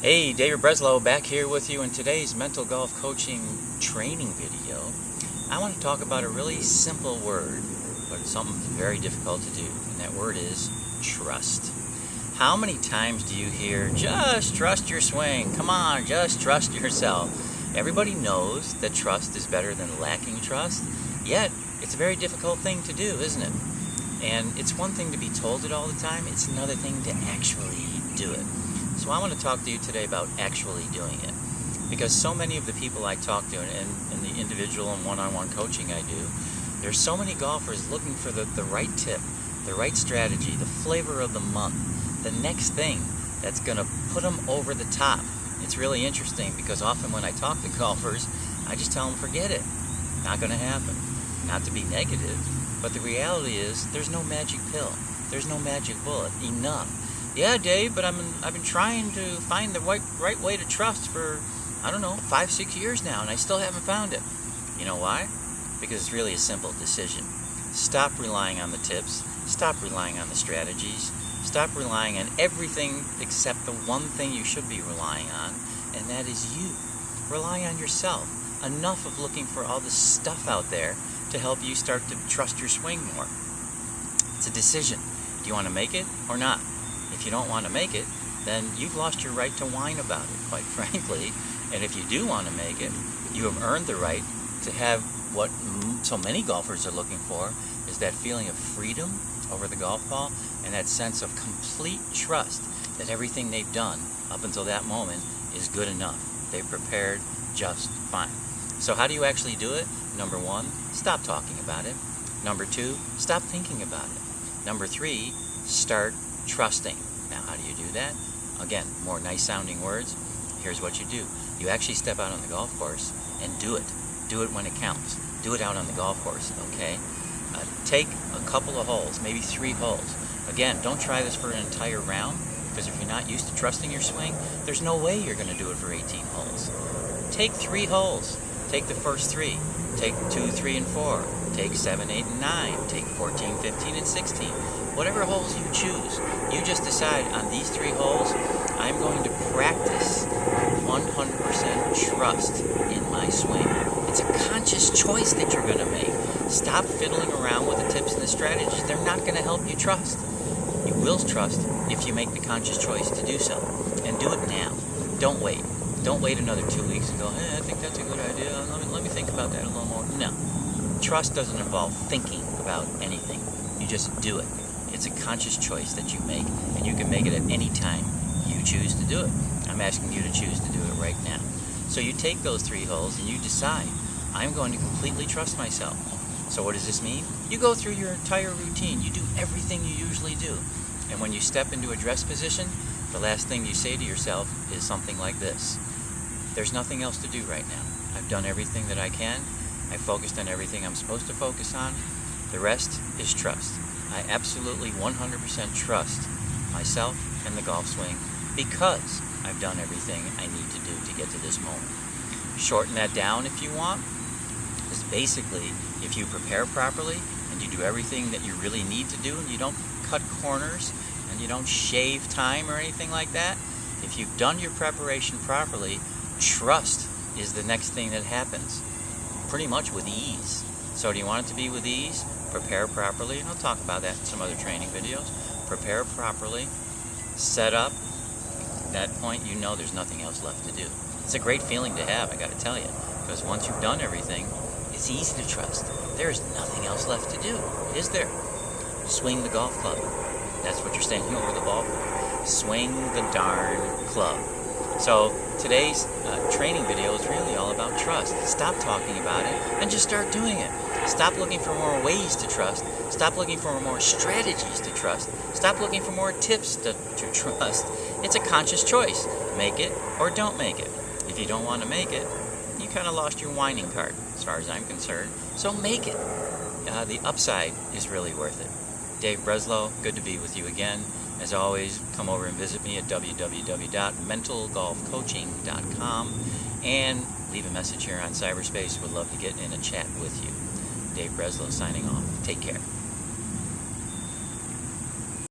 Hey, David Breslow back here with you in today's mental golf coaching training video. I want to talk about a really simple word, but it's something very difficult to do, and that word is trust. How many times do you hear, just trust your swing, come on, just trust yourself? Everybody knows that trust is better than lacking trust, yet it's a very difficult thing to do, isn't it? And it's one thing to be told it all the time, it's another thing to actually do it. So I want to talk to you today about actually doing it, because so many of the people I talk to and the individual and one-on-one coaching I do, there's so many golfers looking for the right tip, the right strategy, the flavor of the month, the next thing that's going to put them over the top. It's really interesting because often when I talk to golfers, I just tell them forget it, not going to happen. Not to be negative, but the reality is there's no magic pill, there's no magic bullet. Enough. Yeah, Dave, but I've been trying to find the right way to trust for, 5-6 years now, and I still haven't found it. You know why? Because it's really a simple decision. Stop relying on the tips, stop relying on the strategies, stop relying on everything except the one thing you should be relying on, and that is you. Rely on yourself. Enough of looking for all this stuff out there to help you start to trust your swing more. It's a decision. Do you want to make it or not? If you don't want to make it, then you've lost your right to whine about it, quite frankly. And if you do want to make it, you have earned the right to have what so many golfers are looking for, is that feeling of freedom over the golf ball and that sense of complete trust that everything they've done up until that moment is good enough. They've prepared just fine. So how do you actually do it? Number 1, stop talking about it. Number 2, stop thinking about it. Number 3, start trusting. Now, how do you do that? Again, more nice sounding words. Here's what you do. You actually step out on the golf course and do it. Do it when it counts. Do it out on the golf course, okay? Take a couple of holes, maybe 3 holes. Again, don't try this for an entire round, because if you're not used to trusting your swing, there's no way you're going to do it for 18 holes. Take 3 holes. Take the first 3. Take 2, 3, and 4. Take 7, 8, and 9. Take 14, 15, and 16. Whatever holes you choose, you just decide on these 3 holes, I'm going to practice 100% trust in my swing. It's a conscious choice that you're going to make. Stop fiddling around with the tips and the strategies. They're not going to help you trust. You will trust if you make the conscious choice to do so. And do it now. Don't wait. Don't wait another 2 weeks and go, hey, I think that's a good idea. Let me think about that a little more. No. Trust doesn't involve thinking about anything. You just do it. It's a conscious choice that you make, and you can make it at any time you choose to do it. I'm asking you to choose to do it right now. So you take those 3 holes and you decide, I'm going to completely trust myself. So what does this mean? You go through your entire routine. You do everything you usually do. And when you step into a dress position, the last thing you say to yourself is something like this. There's nothing else to do right now. I've done everything that I can. I focused on everything I'm supposed to focus on. The rest is trust. I absolutely 100% trust myself and the golf swing because I've done everything I need to do to get to this moment. Shorten that down if you want. Because basically, if you prepare properly and you do everything that you really need to do and you don't cut corners and you don't shave time or anything like that, if you've done your preparation properly, trust is the next thing that happens. Pretty much with ease. So do you want it to be with ease? Prepare properly, and I'll talk about that in some other training videos. Prepare properly, set up. At that point, you know there's nothing else left to do. It's a great feeling to have, I gotta tell you, because once you've done everything, it's easy to trust. There's nothing else left to do, is there? Swing the golf club. That's what you're standing over the ball for. Swing the darn club. So today's training video is really all about trust. Stop talking about it and just start doing it. Stop looking for more ways to trust. Stop looking for more strategies to trust. Stop looking for more tips to trust. It's a conscious choice. Make it or don't make it. If you don't want to make it, you kind of lost your whining card as far as I'm concerned. So make it. The upside is really worth it. Dave Breslow, good to be with you again. As always, come over and visit me at www.mentalgolfcoaching.com and leave a message here on cyberspace. Would love to get in a chat with you. Dave Breslow signing off. Take care.